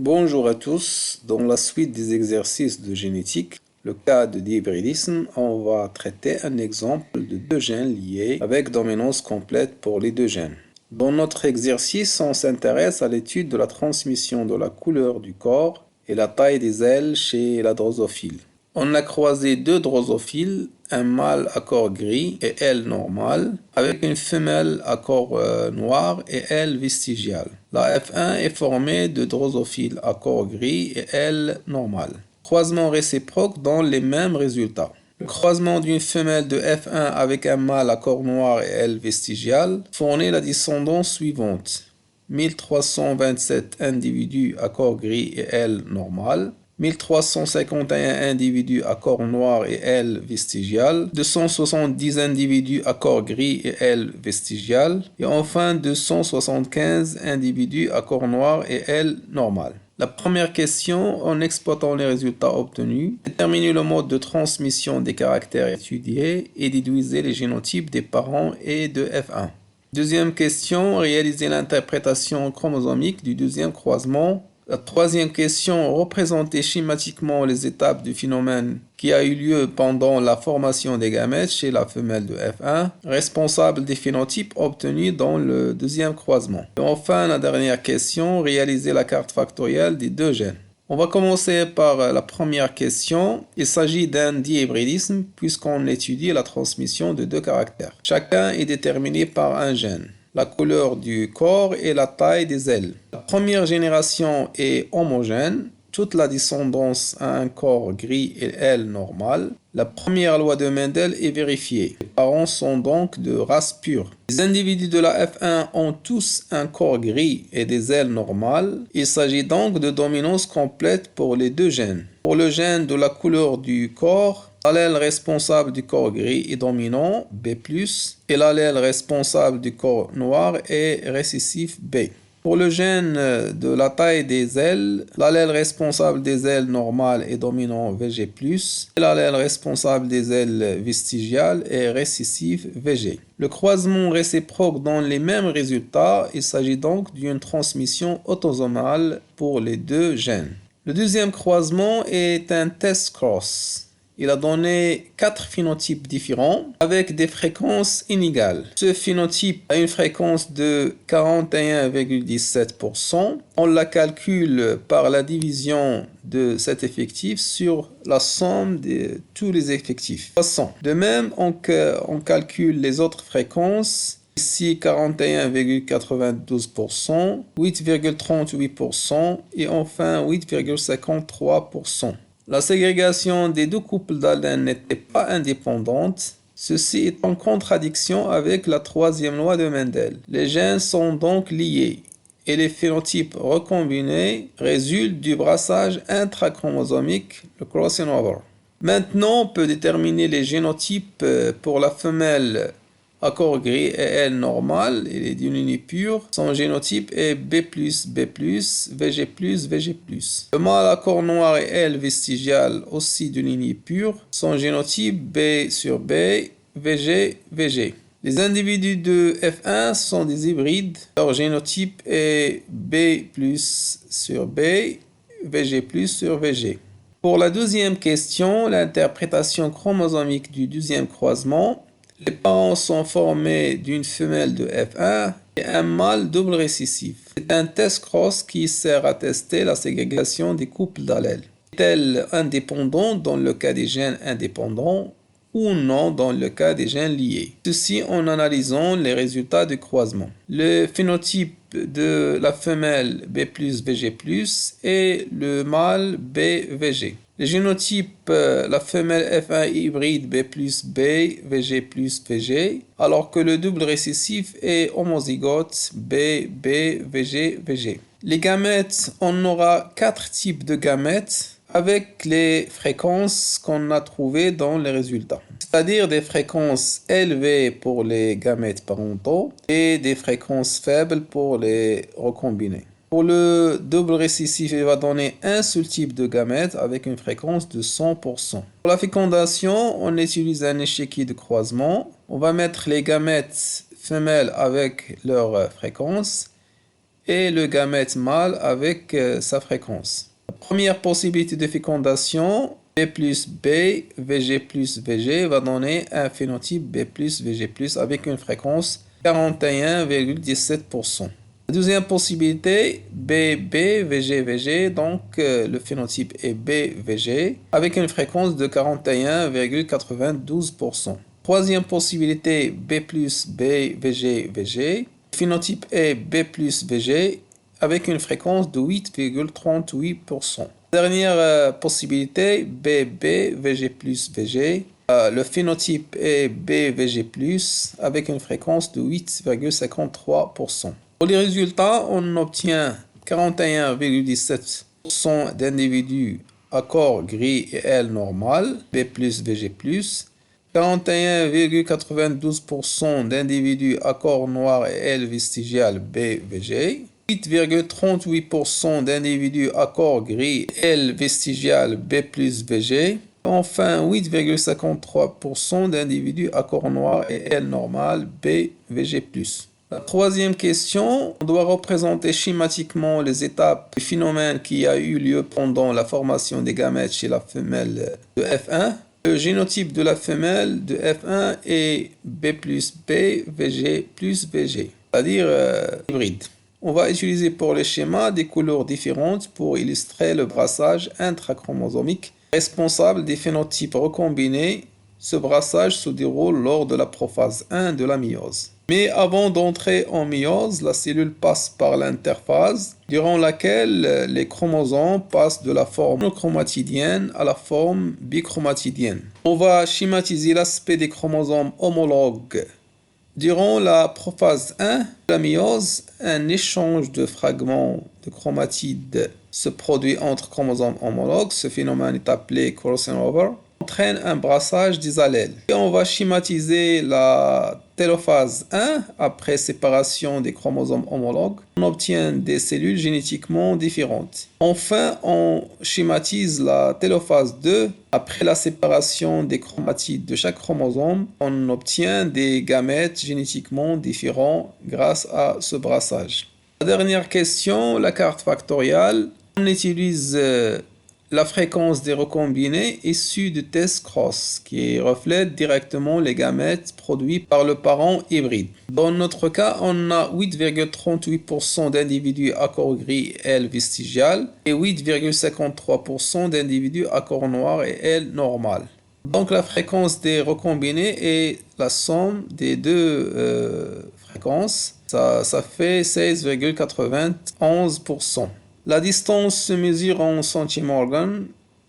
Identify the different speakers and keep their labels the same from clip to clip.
Speaker 1: Bonjour à tous. Dans la suite des exercices de génétique, le cas de dihybridisme, on va traiter un exemple de deux gènes liés avec dominance complète pour les deux gènes. Dans notre exercice, on s'intéresse à l'étude de la transmission de la couleur du corps et la taille des ailes chez la drosophile. On a croisé deux drosophiles, un mâle à corps gris et aile normale, avec une femelle à corps noir et aile vestigiale. La F1 est formée de drosophiles à corps gris et aile normale. Croisement réciproque donne les mêmes résultats. Le croisement d'une femelle de F1 avec un mâle à corps noir et aile vestigiale fournit la descendance suivante. 1327 individus à corps gris et aile normale, 1351 individus à corps noir et aile vestigiale, 270 individus à corps gris et aile vestigiale, et enfin 275 individus à corps noir et aile normale. La première question, en exploitant les résultats obtenus, déterminez le mode de transmission des caractères étudiés et déduisez les génotypes des parents et de F1. Deuxième question, réalisez l'interprétation chromosomique du deuxième croisement. La troisième question, représentez schématiquement les étapes du phénomène qui a eu lieu pendant la formation des gamètes chez la femelle de F1, responsable des phénotypes obtenus dans le deuxième croisement. Et enfin, la dernière question, réalisez la carte factorielle des deux gènes. On va commencer par la première question. Il s'agit d'un dihybridisme puisqu'on étudie la transmission de deux caractères. Chacun est déterminé par un gène, la couleur du corps et la taille des ailes. La première génération est homogène, toute la descendance a un corps gris et ailes normales. La première loi de Mendel est vérifiée. Les parents sont donc de race pure. Les individus de la F1 ont tous un corps gris et des ailes normales. Il s'agit donc de dominance complète pour les deux gènes. Pour le gène de la couleur du corps, l'allèle responsable du corps gris est dominant, B+, et l'allèle responsable du corps noir est récessif, B. Pour le gène de la taille des ailes, l'allèle responsable des ailes normales est dominant, VG+, et l'allèle responsable des ailes vestigiales est récessif, VG. Le croisement réciproque donne les mêmes résultats, il s'agit donc d'une transmission autosomale pour les deux gènes. Le deuxième croisement est un test cross. Il a donné 4 phénotypes différents avec des fréquences inégales. Ce phénotype a une fréquence de 41,17%. On la calcule par la division de cet effectif sur la somme de tous les effectifs. De même, on calcule les autres fréquences. Ici 41,92%, 8,38% et enfin 8,53%. La ségrégation des deux couples d'ADN n'était pas indépendante. Ceci est en contradiction avec la troisième loi de Mendel. Les gènes sont donc liés et les phénotypes recombinés résultent du brassage intrachromosomique, le crossing over. Maintenant, on peut déterminer les génotypes pour la femelle à corps gris et aile normale, il est d'une ligne pure. Son génotype est B+, B+, VG+, VG+. Le mâle à corps noir et aile vestigiale, aussi d'une ligne pure. Son génotype B sur B, VG, VG. Les individus de F1 sont des hybrides. Leur génotype est B+, sur B, VG+, sur VG. Pour la deuxième question, l'interprétation chromosomique du deuxième croisement, les parents sont formés d'une femelle de F1 et un mâle double récessif. C'est un test cross qui sert à tester la ségrégation des couples d'allèles. Est-elle indépendante dans le cas des gènes indépendants ou non dans le cas des gènes liés? Ceci en analysant les résultats du croisement. Le phénotype de la femelle B+, VG+, et le mâle B, VG. Les génotypes, la femelle F1 hybride B+, B, VG+, VG, alors que le double récessif est homozygote B, B, VG, VG. Les gamètes, on aura 4 types de gamètes avec les fréquences qu'on a trouvées dans les résultats. C'est-à-dire des fréquences élevées pour les gamètes parentaux et des fréquences faibles pour les recombinés. Pour le double récessif, il va donner un seul type de gamète avec une fréquence de 100%. Pour la fécondation, on utilise un échiquier de croisement. On va mettre les gamètes femelles avec leur fréquence et le gamète mâle avec sa fréquence. La première possibilité de fécondation, B plus B, VG plus VG, va donner un phénotype B plus VG plus avec une fréquence 41,17%. La deuxième possibilité, BB, VG, VG, donc le phénotype est BVG avec une fréquence de 41,92%. Troisième possibilité, B plus B, VG, VG, le phénotype est B plus VG avec une fréquence de 8,38%. Dernière possibilité, BB, VG plus VG, le phénotype est BVG plus avec une fréquence de 8,53%. Pour les résultats, on obtient 41,17% d'individus accord gris et L normal, B plus VG plus, 41,92% d'individus accord noir et L vestigial BVG, 8,38% d'individus accord gris L vestigial B plus VG, enfin 8,53% d'individus accord noir et L normal BVG plus. La troisième question, on doit représenter schématiquement les étapes du phénomène qui a eu lieu pendant la formation des gamètes chez la femelle de F1. Le génotype de la femelle de F1 est B plus B, VG plus VG, c'est-à-dire hybride. On va utiliser pour le schéma des couleurs différentes pour illustrer le brassage intrachromosomique responsable des phénotypes recombinés. Ce brassage se déroule lors de la prophase 1 de la méiose. Mais avant d'entrer en méiose, la cellule passe par l'interphase, durant laquelle les chromosomes passent de la forme monochromatidienne à la forme bichromatidienne. On va schématiser l'aspect des chromosomes homologues. Durant la prophase 1 de la méiose, un échange de fragments de chromatides se produit entre chromosomes homologues. Ce phénomène est appelé crossing over, entraîne un brassage des allèles. Et on va schématiser la télophase 1 après séparation des chromosomes homologues. On obtient des cellules génétiquement différentes. Enfin, on schématise la télophase 2 après la séparation des chromatides de chaque chromosome. On obtient des gamètes génétiquement différents grâce à ce brassage. La dernière question, la carte factorielle. On utilise la fréquence des recombinés issus de test cross qui reflète directement les gamètes produits par le parent hybride. Dans notre cas, on a 8,38% d'individus accord gris L vestigial et 8,53% d'individus accord noir et L normal. Donc la fréquence des recombinés est la somme des deux fréquences. Ça fait 16,91%. La distance se mesure en centimorgan.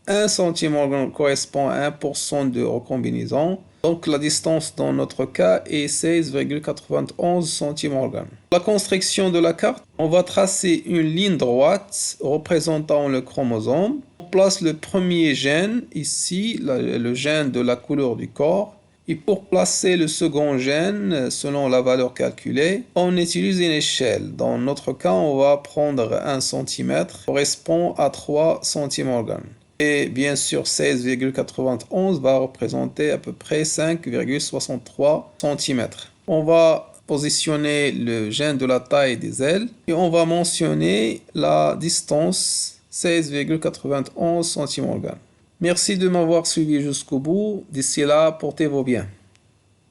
Speaker 1: 1 centimorgan correspond à 1% de recombinaison. Donc la distance dans notre cas est 16,91 centimorgan. La construction de la carte, on va tracer une ligne droite représentant le chromosome. On place le premier gène ici, le gène de la couleur du corps. Et pour placer le second gène, selon la valeur calculée, on utilise une échelle. Dans notre cas, on va prendre 1 cm, correspond à 3 centimorgan. Et bien sûr, 16,91 va représenter à peu près 5,63 cm. On va positionner le gène de la taille des ailes et on va mentionner la distance 16,91 centimorgan. Merci de m'avoir suivi jusqu'au bout. D'ici là, portez-vous bien.